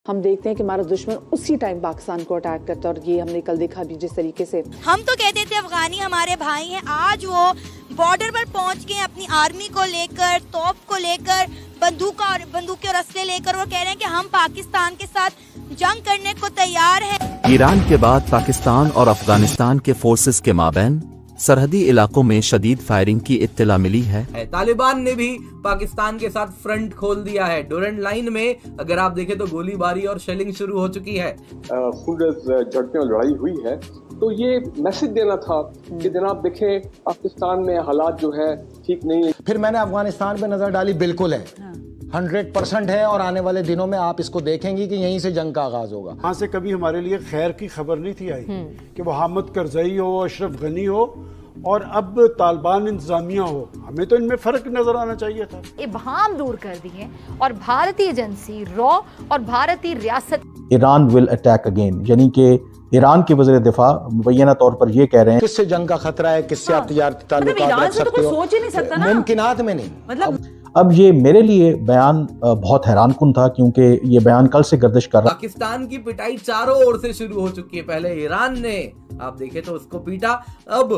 ہم دیکھتے ہیں کہ ہمارا دشمن اسی ٹائم پاکستان کو اٹیک کرتا ہے، اور یہ ہم نے کل دیکھا بھی جس طریقے سے. ہم تو کہتے تھے افغانی ہمارے بھائی ہیں، آج وہ بارڈر پر پہنچ گئے اپنی آرمی کو لے کر، توپ کو لے کر، بندوق اور اسلحے لے کر، وہ کہہ رہے ہیں کہ ہم پاکستان کے ساتھ جنگ کرنے کو تیار ہیں. ایران کے بعد پاکستان اور افغانستان کے فورسز کے مابین سرحدی علاقوں میں شدید فائرنگ کی اطلاع ملی ہے. طالبان نے بھی پاکستان کے ساتھ فرنٹ کھول دیا ہے. ڈورنٹ لائن میں اگر آپ دیکھیں تو گولی باری اور شیلنگ شروع ہو چکی ہے. خونریز جھڑپیں اور لڑائی ہوئی ہے، تو یہ میسج دینا تھا کہ جناب دیکھیں پاکستان میں حالات جو ہے ٹھیک نہیں ہے. پھر میں نے افغانستان پہ نظر ڈالی، بالکل ہے 100% ہے، اور آنے والے دنوں میں آپ اس کو دیکھیں گی کہ یہیں سے جنگ کا آغاز ہوگا. وہاں سے کبھی ہمارے لیے خیر کی خبر نہیں تھی آئی کہ وہ حامد کرزئی ہو، اشرف غنی ہو اور اب طالبان انتظامیہ ہو. ہمیں تو ان میں فرق نظر آنا چاہیے تھا. ابہام دور کر دیے اور بھارتی ایجنسی رو اور بھارتی ریاست ایران ول اٹیک اگین، یعنی کہ ایران کے وزیر دفاع مبینہ طور پر یہ کہہ رہے ہیں کس سے جنگ کا خطرہ ہے، کس سے آپ تجارتی تعلقات رکھ سکتے ہو، سوچ ہی نہیں سکتا نا، ممکنات میں نہیں. مطلب اب یہ میرے لیے بیان بہت حیران کن تھا، کیونکہ یہ بیان کل سے گردش کر رہا. پاکستان کی پٹائی چاروں اور سے شروع ہو چکی ہے. پہلے ایران نے آپ دیکھیں تو اس کو پیٹا، اب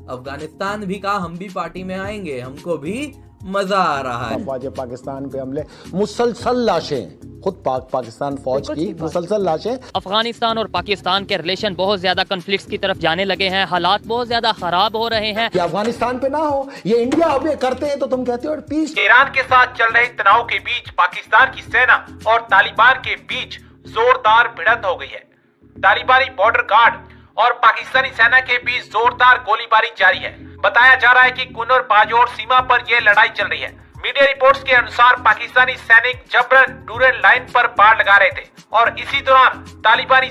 افغانستان بھی کہا ہم بھی پارٹی میں آئیں گے، ہم کو بھی مزہ آ رہا ہے. افواج پاکستان پہ حملے، مسلسل لاشیں، خود پاکستان فوج کی مسلسل لاشیں. افغانستان اور پاکستان کے ریلیشن بہت زیادہ کنفلکٹس کی طرف جانے لگے ہیں، حالات بہت زیادہ خراب ہو رہے ہیں. کہ افغانستان پہ نہ ہو، یہ انڈیا اب کرتے ہیں تو تم کہتے ہو پیس. ایران کے ساتھ چل رہے تناؤ کے بیچ پاکستان کی سینا اور طالبان کے بیچ زوردار بھڑنت ہو گئی ہے. طالبانی بارڈر گارڈ اور پاکستانی سینا کے بیچ زوردار گولی باری جاری ہے. بتایا جا رہا ہے کہ کنر باجوڑ سیما پر یہ لڑائی چل رہی ہے. میڈیا رپورٹس کے انصار پاکستانی سینک جبرن ڈورن لائن پر باڑ لگا رہے تھے اور اسی دوران طالبانی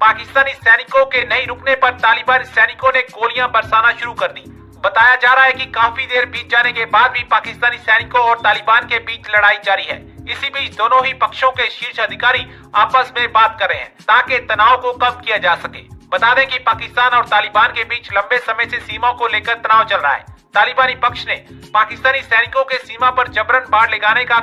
پاکستانی سینکوں کے نہیں رکنے پر طالبانی سینکوں نے گولیاں برسانا شروع کر دی. بتایا جا رہا ہے کہ کافی دیر بیت جانے کے بعد بھی پاکستانی سینکوں اور طالبان کے بیچ لڑائی جاری ہے. اسی بیچ دونوں ہی پکشوں کے شیرش ادھیکاری آپس میں بات کر رہے ہیں تاکہ تناؤ کو کم کیا جا سکے. بتا دیں کہ پاکستان اور طالبان کے بیچ لمبے سمے سے سیما کو لے کر تناؤ چل رہا ہے. طالبانی پکش نے پاکستانی سینکوں کے سیما پر جبرن باڑ لگانے کا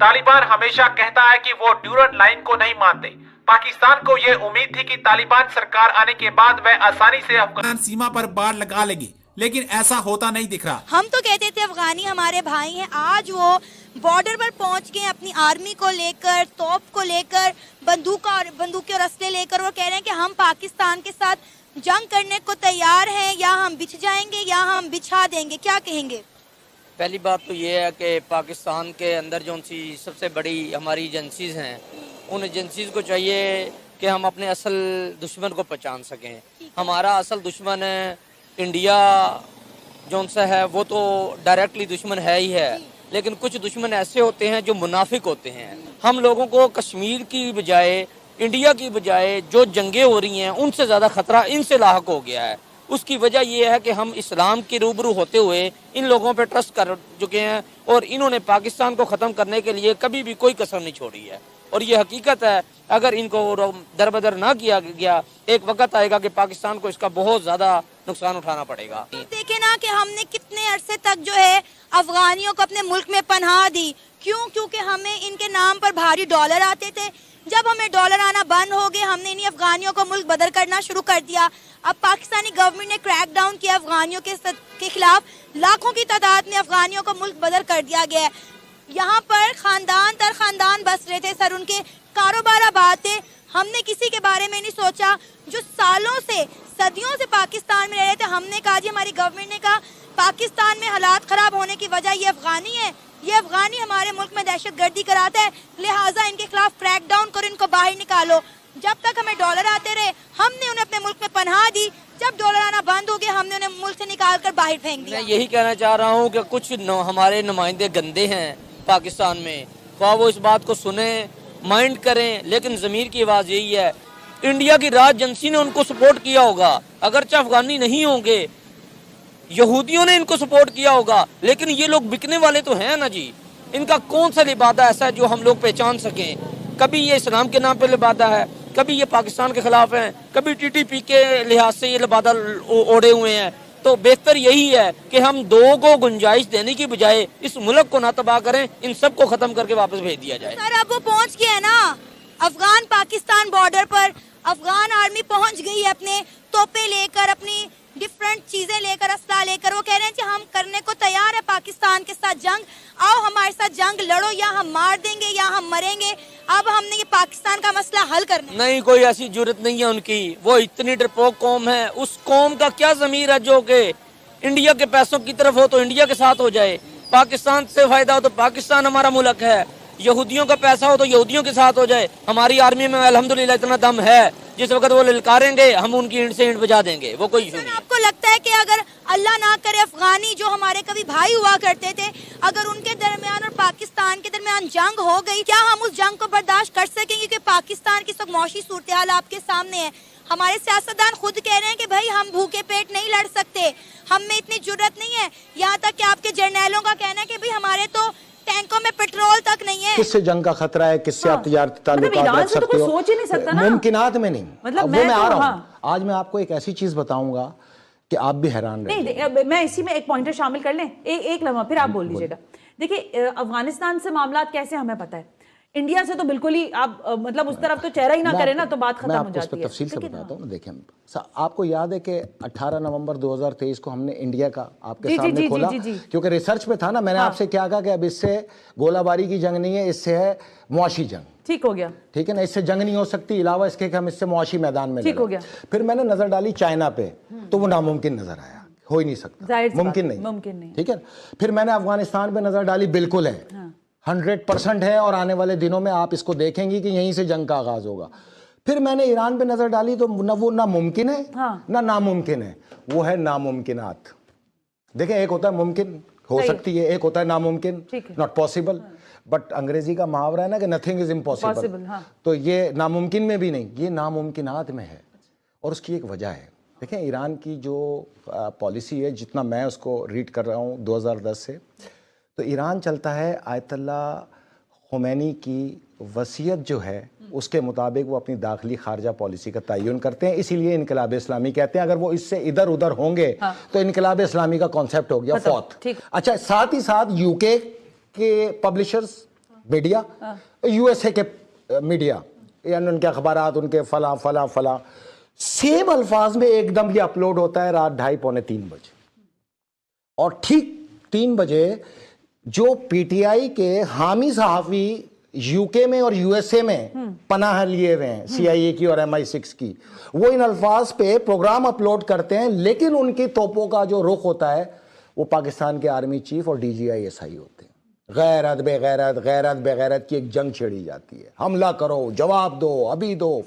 طالبان ہمیشہ کہتا ہے کہ وہ ڈیورنٹ لائن کو نہیں مانتے. پاکستان کو یہ امید تھی کہ طالبان سرکار آنے کے بعد وہ آسانی سے افغان سیما پر باڑ لگا لے گی، لیکن ایسا ہوتا نہیں دکھ رہا. ہم تو کہتے تھے افغانی ہمارے بھائی ہیں، آج وہ بارڈر پر پہنچ گئے اپنی آرمی کو لے کر، توپ کو لے کر، بندوق اور اسلحے لے کر، وہ کہہ رہے ہیں کہ ہم پاکستان کے ساتھ جنگ کرنے کو تیار ہیں، یا ہم بچھ جائیں گے یا ہم بچھا دیں گے. کیا کہیں گے؟ پہلی بات تو یہ ہے کہ پاکستان کے اندر جو سب سے بڑی ہماری ایجنسیز ہیں، ان ایجنسیز کو چاہیے کہ ہم اپنے اصل دشمن کو پہچان سکیں. ہمارا اصل دشمن انڈیا جو سا ہے وہ تو ڈائریکٹلی دشمن ہے ہی ہے، لیکن کچھ دشمن ایسے ہوتے ہیں جو منافق ہوتے ہیں. ہم لوگوں کو کشمیر کی بجائے، انڈیا کی بجائے جو جنگیں ہو رہی ہیں ان سے زیادہ خطرہ ان سے لاحق ہو گیا ہے. اس کی وجہ یہ ہے کہ ہم اسلام کے روبرو ہوتے ہوئے ان لوگوں پہ ٹرسٹ کر چکے ہیں، اور انہوں نے پاکستان کو ختم کرنے کے لیے کبھی بھی کوئی کسر نہیں چھوڑی ہے. اور یہ حقیقت ہے، اگر ان کو دربدر نہ کیا گیا ایک وقت آئے گا کہ پاکستان کو اس کا بہت زیادہ نقصان اٹھانا پڑے گا. دیکھیں نا کہ ہم نے کتنے عرصے تک جو ہے افغانیوں کو اپنے ملک میں پناہ دی. کیونکہ ہمیں ان کے نام پر بھاری ڈالر آتے تھے. جب ہمیں ڈالر آنا بند ہو گئے، ہم نے انہیں افغانیوں کو ملک بدر کرنا شروع کر دیا. اب پاکستانی گورنمنٹ نے کریک ڈاؤن کیا افغانیوں کے خلاف، لاکھوں کی تعداد میں افغانیوں کو ملک بدر کر دیا گیا ہے. یہاں پر خاندان تر خاندان بس رہے تھے، سر ان کے کاروبار آباد تھے. ہم نے کسی کے بارے میں نہیں سوچا. جو سالوں سے صدیوں سے پاکستان میں رہ رہے تھے، ہم نے کہا جی، ہماری گورنمنٹ نے کہا پاکستان میں حالات خراب ہونے کی وجہ یہ افغانی ہے، یہ افغانی ہمارے ملک میں دہشت گردی کراتا ہے، لہٰذا ان کے خلاف کریک ڈاؤن کرو، ان کو باہر نکالو. جب تک ہمیں ڈالر آتے رہے ہم نے انہیں اپنے ملک میں پناہ دی. جب ڈالر آنا بند ہو گیا ہم نے انہیں ملک سے نکال کر باہر پھینک دیا. میں یہی کہنا چاہ رہا ہوں کہ کچھ ہمارے نمائندے گندے ہیں پاکستان میں، خواہ وہ اس بات کو سنیں، مائنڈ کریں، لیکن ضمیر کی آواز یہی ہے. انڈیا کی راج ایجنسی نے ان کو سپورٹ کیا ہوگا، اگرچہ افغانی نہیں ہوں گے، یہودیوں نے ان کو سپورٹ کیا ہوگا، لیکن یہ لوگ بکنے والے تو ہیں نا جی. ان کا کون سا لبادہ ایسا ہے جو ہم لوگ پہچان سکیں؟ کبھی یہ اسلام کے نام پہ لبادہ ہے، کبھی یہ پاکستان کے خلاف ہیں، کبھی ٹی ٹی پی کے لحاظ سے یہ لبادہ اوڑے ہوئے ہیں. تو تو بہتر یہی ہے کہ ہم دو کو گنجائش دینے کی بجائے اس ملک کو نہ تباہ کریں، ان سب کو ختم کر کے واپس بھیج دیا جائے. سر اب وہ پہنچ گیا ہے نا افغان پاکستان بارڈر پر، افغان آرمی پہنچ گئی ہے اپنے توپے لے کر، اپنی ڈفرینٹ چیزیں لے کر، اسلحہ لے کر. وہ کہہ رہے ہیں کہ ہم کرنے کو تیار ہے پاکستان کے ساتھ جنگ، آؤ ہمارے ساتھ جنگ لڑو، یا ہم مار دیں گے یا ہم مریں گے. اب ہم نے یہ پاکستان کا مسئلہ حل کرنا ہے. نہیں، کوئی ایسی جرت نہیں ہے ان کی، وہ اتنی ڈرپوک قوم ہے. اس قوم کا کیا ضمیر ہے جو کہ انڈیا کے پیسوں کی طرف ہو تو انڈیا کے ساتھ ہو جائے، پاکستان سے فائدہ ہو تو پاکستان ہمارا ملک ہے، یہودیوں کا پیسہ ہو تو یہودیوں کے ساتھ ہو جائے. ہماری آرمی میں الحمدللہ اتنا دم ہے، جس وقت وہ للکاریں گے ہم ان کی اینٹ سے اینٹ بجا دیں گے، وہ کوئی ایشو نہیں. آپ کو لگتا ہے کہ اگر اللہ نہ کرے افغانی جو ہمارے کبھی بھائی ہوا کرتے تھے، اگر ان کے درمیان اور پاکستان کے درمیان جنگ ہو گئی، کیا ہم اس جنگ کو برداشت کر سکیں گے؟ کہ پاکستان کی سب معاشی صورتحال آپ کے سامنے ہے، ہمارے سیاستدان خود کہہ رہے ہیں کہ بھائی ہم بھوکے پیٹ نہیں لڑ سکتے، ہم میں اتنی جرت نہیں ہے. یہاں تک کہ آپ کے جرنیلوں کا کہنا ہے کہ بھائی ہمارے تو ٹینکوں میں پیٹرول تک نہیں ہے. کس سے جنگ کا خطرہ ہے، کس سے آپ تجارتی تعلقات رکھ سکتے ہو؟ سوچ ہی نہیں سکتا نا، ممکنات میں نہیں. مطلب وہ میں آ رہا ہوں. آج میں آپ کو ایک ایسی چیز بتاؤں گا کہ آپ بھی حیران رہیں گے. نہیں، میں اسی میں ایک پوائنٹر شامل کر لیں، ایک لمحہ پھر آپ بول لیجئے گا. دیکھیں افغانستان سے معاملات کیسے ہمیں پتہ ہے، انڈیا سے تو بالکل ہی آپ مطلب اس طرف تو چہرہ ہی نہ کرے نا تو بات ختم ہو جاتی ہے. میں آپ کو اس پہ تفصیل سے بتاتا ہوں. دیکھیں آپ کو یاد ہے کہ 18 نومبر 2023 کو ہم نے انڈیا کا آپ کے سامنے کھولا، کیونکہ ریسرچ میں تھا نا. میں نے آپ سے کیا کہا کہ اب اس سے گولہ باری کی جنگ نہیں ہے، اس سے ہے معاشی جنگ. ٹھیک ہو گیا، ٹھیک ہے نا، اس سے جنگ نہیں ہو سکتی علاوہ اس کے کہ ہم اس سے معاشی میدان میں ٹھیک ہو گیا. پھر میں نے نظر ڈالی چائنا پہ تو وہ ناممکن نظر آیا، ہو ہی نہیں سکتا، ممکن نہیں. ٹھیک ہے، پھر میں نے افغانستان پہ نظر ڈالی، بالکل ہے، 100% ہے، اور آنے والے دنوں میں آپ اس کو دیکھیں گی کہ یہیں سے جنگ کا آغاز ہوگا. پھر میں نے ایران پہ نظر ڈالی تو وہ نہ ممکن ہے نہ ناممکن ہے، وہ ہے ناممکنات. دیکھیں ایک ہوتا ہے ممکن، ہو سکتی ہے، ایک ہوتا ہے ناممکن، ناٹ پاسبل. بٹ انگریزی کا محاورہ ہے نا کہ نتھنگ از امپاسبل، تو یہ ناممکن میں بھی نہیں، یہ ناممکنات میں ہے. اور اس کی ایک وجہ ہے. دیکھیں ایران کی جو پالیسی ہے، جتنا میں اس کو ریڈ کر رہا ہوں 2010 سے، تو ایران چلتا ہے آیت اللہ خمینی کی وصیت جو ہے اس کے مطابق وہ اپنی داخلی خارجہ پالیسی کا تعین کرتے ہیں. اسی لیے انقلاب اسلامی کہتے ہیں. اگر وہ اس سے ادھر ادھر ہوں گے تو انقلاب اسلامی کا کانسیپٹ ہو گیا فوت. اچھا، ساتھ ہی ساتھ یو کے publishers media, U S A کے میڈیا، یعنی ان کے اخبارات، ان کے فلاں فلاں فلاں، سیم الفاظ میں ایک دم یہ اپلوڈ ہوتا ہے رات 2:30 پونے 3 بجے. اور ٹھیک 3 بجے جو پی ٹی آئی کے حامی صحافی یو کے میں اور یو ایس اے میں پناہ لیے ہوئے ہیں، سی آئی اے کی اور MI6 کی، وہ ان الفاظ پہ پروگرام اپلوڈ کرتے ہیں، لیکن ان کی توپوں کا جو رخ ہوتا ہے وہ پاکستان کے آرمی چیف اور DGI SI ہوتے ہیں. غیرت بے غیرت، غیرت بے غیرت کی ایک جنگ چھیڑی جاتی ہے. حملہ کرو، جواب دو، ابھی دو.